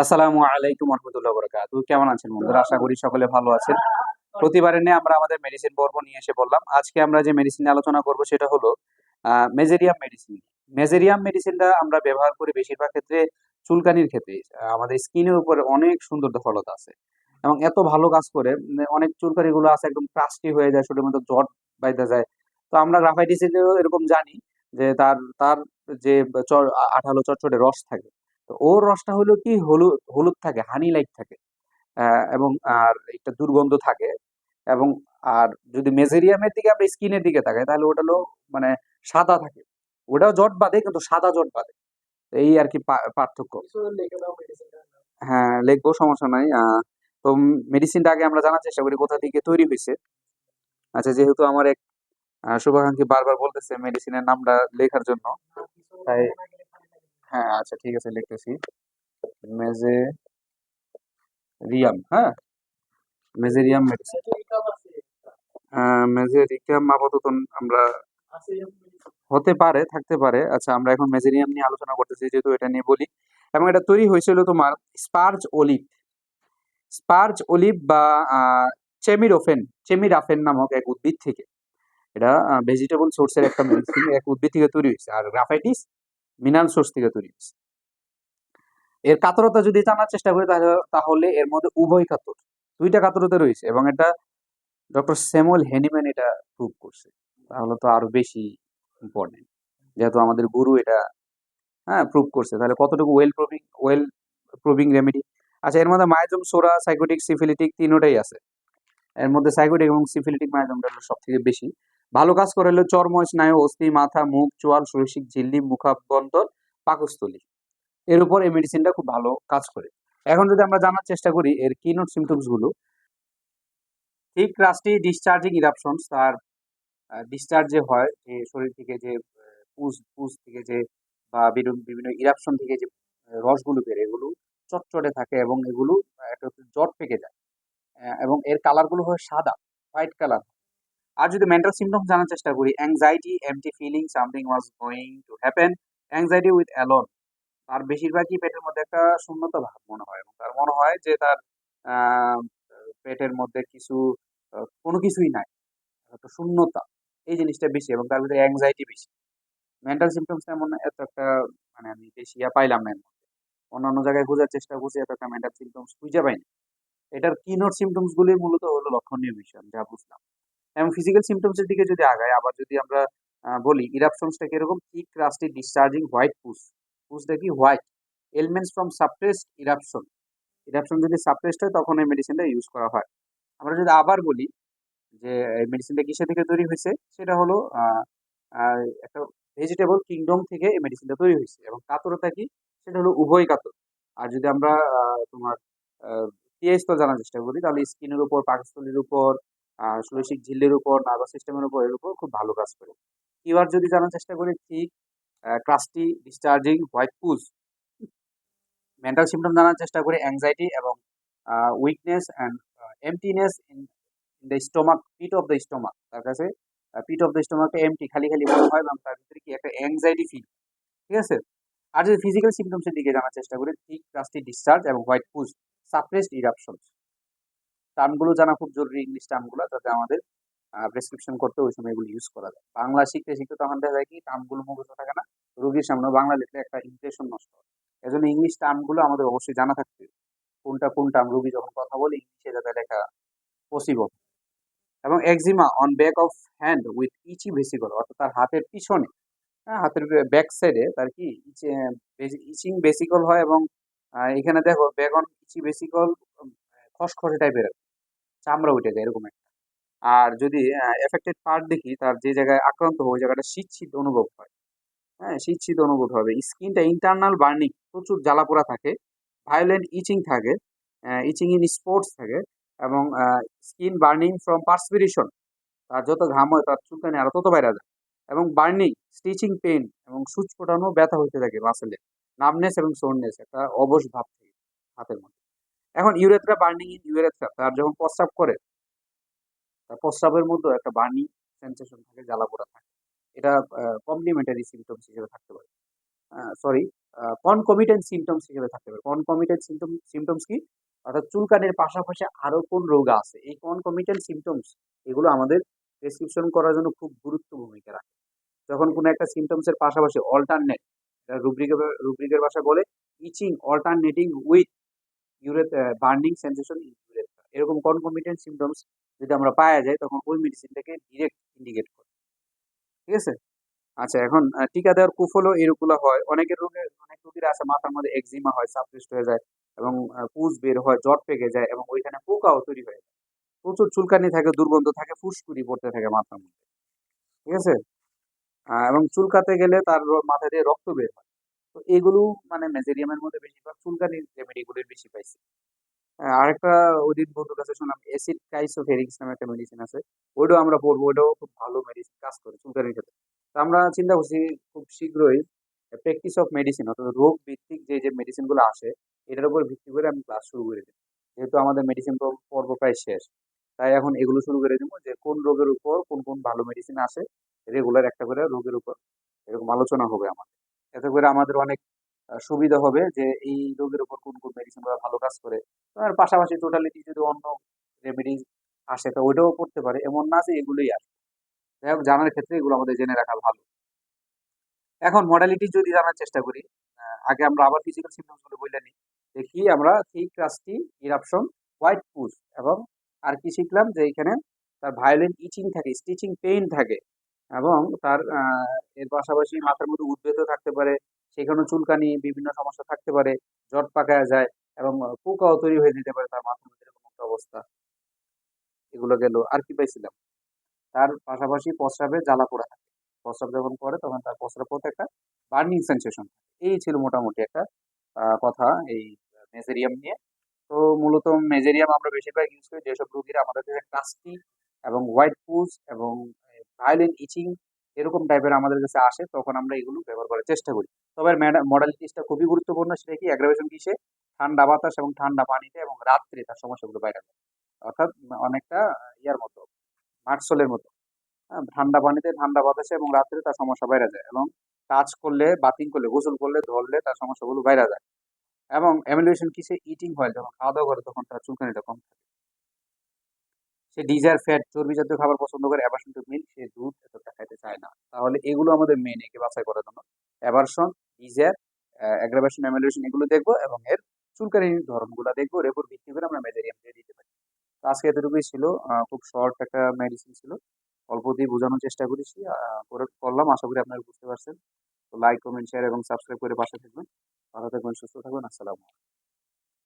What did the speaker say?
আসসালামু আলাইকুম রহমতুল্লাহ বরকাত। কেমন আছেন বন্ধুরা? আশা করি সকলে ভালো আছেন। প্রতিবারে নিয়ে আমরা আমাদের মেডিসিন পর্ব নিয়ে এসে বললাম। আজকে আমরা যে মেডিসিন নিয়ে আলোচনা করব সেটা হলো মেজেরিয়াম মেডিসিন। মেজেরিয়াম মেডিসিনটা আমরা ব্যবহার করি বেশিরভাগ ক্ষেত্রে চুলকানির ক্ষেত্রে। আমাদের স্কিনের উপরে অনেক সুন্দর দখলতা আছে এবং এত ভালো কাজ করে। অনেক চুলকানিগুলো আছে একদম ক্রাস্টি হয়ে যায়, শরীরের মধ্যে জট বাইধা যায়। তো আমরা গ্রাফাইটিসেরও এরকম জানি যে তার তার যে আঠালো চটচটে রস থাকে। তো ওর রসটা হলো কি হলুদ হলুদ থাকে, হানি লাইক থাকে। এবং আর একটা দুর্গন্ধ থাকে। এবং আর যদি মেজেরিয়ামের দিকে আমরা স্কিনের দিকে তাকাই তাহলে ওটা হলো মানে সাদা থাকে। ওটাও জট বাঁধে কিন্তু সাদা জট বাঁধে। এই আর কি পার্থক্য। হ্যাঁ, লিখবো, সমস্যা নাই। তো মেডিসিনটা আগে আমরা জানার চেষ্টা করি কোথা থেকে তৈরি হয়েছে। আচ্ছা, যেহেতু আমার এক শুভাকাঙ্ক্ষী বারবার বলতেছে মেডিসিনের নামটা লেখার জন্য, তাই হ্যাঁ, আচ্ছা ঠিক আছে, লিখতেছি। মেজেরিয়াম, হ্যাঁ, মেজেরিয়াম মেডিসিন। মেজেরিয়াম আপাতত আমরা হতে পারে, থাকতে পারে। আচ্ছা, আমরা এখন মেজেরিয়াম নিয়ে আলোচনা করতেছি যেহেতু এটা নিয়ে বলি। এবং এটা তৈরি হয়েছিল তোমার স্পার্জ অলিভ, স্পার্জ অলিভ বা চেমিরোফেন, চেমিরাফেন নামক এক উদ্ভিদ থেকে। এটা ভেজিটেবল সোর্সের একটা মেডিসিন, এক উদ্ভিদ থেকে তৈরি হয়েছে। আর গ্রাফাইটিস মিনারেল সোর্স থেকে তৈরি হয়েছে। এর কাতরতা যদি জানার চেষ্টা করি তাহলে এর মধ্যে উভয় কাতর, দুইটা কাতরতা রয়েছে এবং এটা ডক্টর স্যামুয়েল হ্যানিম্যান এটা প্রুভ করছে। তাহলে তো আরো বেশি ইম্পর্টেন্ট, যেহেতু আমাদের গুরু এটা প্রুভ করছে, তাহলে কতটুকু ওয়েল প্রুভিং রেমেডি। আচ্ছা, এর মধ্যে মায়াজম, সোরা, সাইকোটিক, সিফিলিটিক তিনটাই আছে। এর মধ্যে সাইকোটিক এবং সিফিলিটিক মায়াজমটা হলো সব থেকে বেশি ভালো কাজ করে। হলো চর্ম, স্নায়ু, অস্থি, মাথা, মুখ, চোয়াল, শৈশিক ঝিল্লি, মুখাবন্ধন, পাকস্থলী, এর উপর এই মেডিসিনটা খুব ভালো কাজ করে। এখন যদি আমরা জানার চেষ্টা করি এর কিনোট সিমটমস গুলো, ঠিক রাস্টি ডিসচার্জিং ইরাপশনস, তার ডিসচার্জ যে হয়, যে শরীর থেকে যে পুজ পুজ থেকে যে বা বিভিন্ন ইরাপশন থেকে যে রসগুলো বের, এগুলো চটচটে থাকে এবং এগুলো একটা জট পেকে যায়। এবং এর কালার গুলো হয় সাদা, হোয়াইট কালার। আর যদি মেন্টাল সিমটম জানার চেষ্টা করি, anxiety, empty feeling, something was going to happen, anxiety with alone. তার বেশিরভাগই পেটের মধ্যে একটা শূন্যতা ভাব মনে হয় এবং তার মনে হয় যে তার আহ, পেটের মধ্যে কিছু কোনো কিছুই নাই, একটা শূন্যতা, এই জিনিসটা বেশি এবং তার ভিতরে অ্যাংজাইটি বেশি। মেন্টাল সিমটমস তেমন এত একটা মানে আমি বেশি পাইলাম না এর মধ্যে। অন্যান্য জায়গায় খোঁজার চেষ্টা করছি, এত একটা মেন্টাল সিমটমস খুঁজে পাইনি। এটার কিনোট সিমটমস গুলি মূলত হলো লক্ষণীয় বিষয়, আমি যা বুঝলাম। এবং ফিজিক্যাল সিমটমস এর দিকে যদি আগাই, আবার যদি আমরা বলি ইরাপশনসটা কিরকম, থিক রাস্টি ডিসচার্জিং হোয়াইট পুস, পুসটা কি white, elements from suppressed eruption, eruption যদি সাপ্রেসড হয় তখন এই মেডিসিনটা ইউজ করা হয়। আমরা যদি আবার বলি যে এই মেডিসিনটা কিসে থেকে তৈরি হয়েছে, সেটা হলো একটা ভেজিটেবল কিংডম থেকে এই মেডিসিনটা তৈরি হয়েছে এবং কাতরতা কি, সেটা হলো উভয় কাতর। আর যদি আমরা তোমার পিএইচ তো জানার চেষ্টা করি, তাহলে স্কিনের উপর, পাকস্থলীর উপর, শৈশিক ঝিল্লির উপর, নার্ভাস সিস্টেমের উপর, এর উপর খুব ভালো কাজ করে। কিউআর যদি জানার চেষ্টা করি, ঠিক crusty discharging white pus. Mental symptom জানার চেষ্টা করি, অ্যাংজাইটি এবং weakness and emptiness in the stomach, pit of the stomach. তার কাছে পিট অফ দ্য স্টোমাকটা এমটি, খালি খালি মনে হয় এবং তার ভিতরে কি একটা অ্যাংজাইটি ফিল। ঠিক আছে। আর যদি ফিজিক্যাল সিমটমস এর দিকে জানার চেষ্টা করি, থিক ক্রাস্টি ডিসচার্জ এবং হোয়াইট পুজ, সাপ্রেসড ইরাপশন। টার্মগুলো জানা খুব জরুরি, ইংলিশ টার্মগুলো, যাতে আমাদের প্রেসক্রিপশন করতে ওই সময় এগুলো ইউজ করা যায়। বাংলা শিখতে শিখতে তখন দেখা যায় কি টার্মগুলো মুখস্থ থাকে না, রোগীর সামনে বাংলা লিখলে একটা ইমপ্রেশন নষ্ট হয়। এজন্য ইংলিশ টার্মগুলো আমাদের অবশ্যই জানা থাকতে হবে। কোনটা কোন টার্ম রোগী যখন কথা বলে ইংলিশে যাতে লেখা পসিবল। এবং eczema on back of hand with itchy vesicle, অর্থাৎ তার হাতের পিছনে, হাতের ব্যাক সাইডে তার কি ইচিং বেসিকল হয় এবং এখানে দেখো ব্যাক অন ইচি বেসিকল, খসখসে টাইপের চামড়া উঠে যায় এরকম একটা। আর যদি এফেক্টেড পার্ট দেখি, তার যে জায়গায় আক্রান্ত হয় ওই জায়গাটা শীত শীত অনুভব হয়। হ্যাঁ, শীত শীত অনুভূত হবে। স্কিনটা ইন্টারনাল বার্নিং, প্রচুর জ্বালাপোড়া থাকে, ভায়োলেন্ট ইচিং থাকে, ইচিং ইন স্পোর্টস থাকে এবং স্কিন বার্নিং ফ্রম পার্সপিরেশন, তার যত ঘাম হয় তার চুলকানি আরো তত বাইরে যায়। এবং বার্নিং, স্টিচিং পেইন এবং সূচ ফোটানো, ব্যথা হইতে থাকে মাসেলে, নামনেস এবং সোরনেস, একটা অবশ ভাব থাকে হাতের মধ্যে। এখন ইউরেথ্রা, বার্নিং ইন ইউরেথ্রা, তার যখন প্রস্রাব করে তার প্রস্রাবের মধ্যে একটা বার্নিং সেন্সেশন থাকে, জ্বালাপোড়া থাকে। এটা কমপ্লিমেন্টারি সিমটমস হিসেবে থাকতে পারে। সরি, কনকমিটেন্ট সিমটমস হিসেবে থাকতে পারে। কনকমিটেন্ট সিমটমস কি? অর্থাৎ চুলকানির পাশাপাশি আরো কোন রোগ আছে? এই কনকমিটেন্ট সিমটমস এগুলো আমাদের প্রেসক্রিপশন করার জন্য খুব গুরুত্ব ভূমিকা রাখে। যখন কোনো একটা সিমটমস এর পাশাপাশি অল্টারনেট, রুব্রিকের ভাষায় বলে itching alternating with burning sensation in urethra. এরকম কনকমিটেন্ট সিমটমস যদি আমরা পাওয়া যায় তখন ওই মেডিসিনটাকে ডিরেক্ট ইন্ডিকেট করে। ঠিক আছে? আচ্ছা, এখন টিকা দেওয়ার কুফলও এরগুলো হয়। অনেক রোগীর আছে মাথার মধ্যে একজিমা হয়, সাবসিস্ট হয়ে যায় এবং পুজ বের হয়, জট পেকে যায় এবং ওইখানে পোকাও তৈরি হয়ে যায়। প্রচুর চুলকানি থাকে, দুর্গন্ধ থাকে, ফুসকুড়ি পড়তে থাকে মাথার মধ্যে। ঠিক আছে? এবং চুলকাতে গেলে তার মাথা দিয়ে রক্ত বের হয়। তো এগুলো মানে মেজেরিয়ামের মধ্যে বেশিরভাগ চুলকানির রেমেডিগুলোই বেশি পাইছি। আরেকটা ওইদিন বন্ধুর কাছে শুনলাম অ্যাসিড টাইসোফেরিক্স নামে একটা মেডিসিন আছে। ওইটাও আমরা পড়বো, ওইটাও খুব ভালো মেডিসিন, কাজ করে চুলকানির ক্ষেত্রে। তো আমরা চিন্তা করছি খুব শীঘ্রই প্র্যাকটিস অফ মেডিসিন অর্থাৎ রোগ ভিত্তিক যে মেডিসিন গুলো আসে এটার উপর ভিত্তি করে আমি ক্লাস শুরু করে দিই। যেহেতু আমাদের মেডিসিন পর্ব প্রায় শেষ, তাই এখন এগুলো শুরু করে দিব যে কোন রোগের উপর কোন কোন ভালো মেডিসিন আসে, রেগুলার একটা করে রোগের উপর এরকম আলোচনা হবে আমাদের। এতে করে আমাদের অনেক সুবিধা হবে যে এই রোগের উপর কোন কোন মেডিসিন গুলো ভালো কাজ করে। আর পাশাপাশি টোটালিটি যদি অন্য রেমেডিজ আসে তো ওইটাও করতে পারে, এমন না যে এগুলোই আসে। যাই হোক, জানার ক্ষেত্রে এগুলো আমাদের জেনে রাখা ভালো। এখন মডালিটি যদি জানার চেষ্টা করি, আগে আমরা আবার ফিজিক্যাল সিমটমস গুলো বলে নিই। দেখি আমরা থিক রাস্টি ইরাপশন, হোয়াইট পুজ এবং আর কি শিখলাম যে এখানে তার ভায়োলেন্ট ইচিং থাকে, স্টিচিং পেইন থাকে এবং তার এর পাশাপাশি মাথার মধ্যে উদ্বেগও থাকতে পারে, সেখানেও চুলকানি বিভিন্ন সমস্যা থাকতে পারে, জট পাকায়া যায় এবং পোকাও তৈরি হয়ে যেতে পারে তার মাথার মধ্যে, এরকম একটা অবস্থা। এগুলো গেল। আর কি পাইছিলাম? তার পাশাপাশি প্রস্রাবে জ্বালা পোড়া থাকে। প্রস্রাব যখন করে তখন তার প্রস্রাব পথে একটা বার্নিং সেনসেশন। এই ছিল মোটামুটি একটা কথা এই মেজেরিয়াম নিয়ে। তো মূলত মেজেরিয়াম আমরা বেশিরভাগ ইউজ করি যেসব রোগীরা আমাদের কাছে কাস্টি এবং হোয়াইট পুজ এবং ভায়োলেন্ট ইচিং এরকম টাইপের আমাদের কাছে আসে, তখন আমরা এগুলো ব্যবহার করার চেষ্টা করি। তবে মডালিটিসটা খুবই গুরুত্বপূর্ণ, সেটা কি অ্যাগ্রাভেশন কিসে? ঠান্ডা বাতাস এবং ঠান্ডা পানিতে এবং রাত্রে তার সমস্যাগুলো বাইরে যায়। অর্থাৎ অনেকটা ইয়ার মতো, মার্কসোলের মতো। ঠান্ডা পানিতে, ঠান্ডা বাতাসে এবং রাত্রে তার সমস্যা বাইরে যায় এবং টাচ করলে, বাথিং করলে, গোসল করলে, ধরলে তার সমস্যাগুলো বাইরে যায়। এবং অ্যামিলেশন কিসে? ইটিং হয়, যখন খাওয়া দাওয়া করে তখন তার চুলকানিটা কম থাকে। সে ডিজায়ার ফ্যাট, চর্বি জাতীয় খাবার পছন্দ করে, অ্যাভারশন টু মিল্ক, সে দুধ এতটা খাইতে চায় না। তাহলে এগুলো আমাদের মেন, একে বাছাই করার জন্য অ্যাভারশন, ডিজায়ার, অ্যাগ্রাভেশন, অ্যামিলেশন এগুলো দেখবো এবং এর চুলকানির ধরনগুলো দেখবো, এর উপর ভিত্তি করে আমরা মেজেরিয়াম দিয়ে দিতে পারি। তো আজকে এতটুকুই ছিল। খুব শর্ট একটা মেডিসিন ছিল, অল্প দিয়ে বোঝানোর চেষ্টা করেছি, করলাম। আশা করি আপনারা বুঝতে পারছেন। তো লাইক, কমেন্ট, শেয়ার এবং সাবস্ক্রাইব করে পাশে থাকবেন। ভালো থাকবেন, সুস্থ থাকবেন। আসসালাম।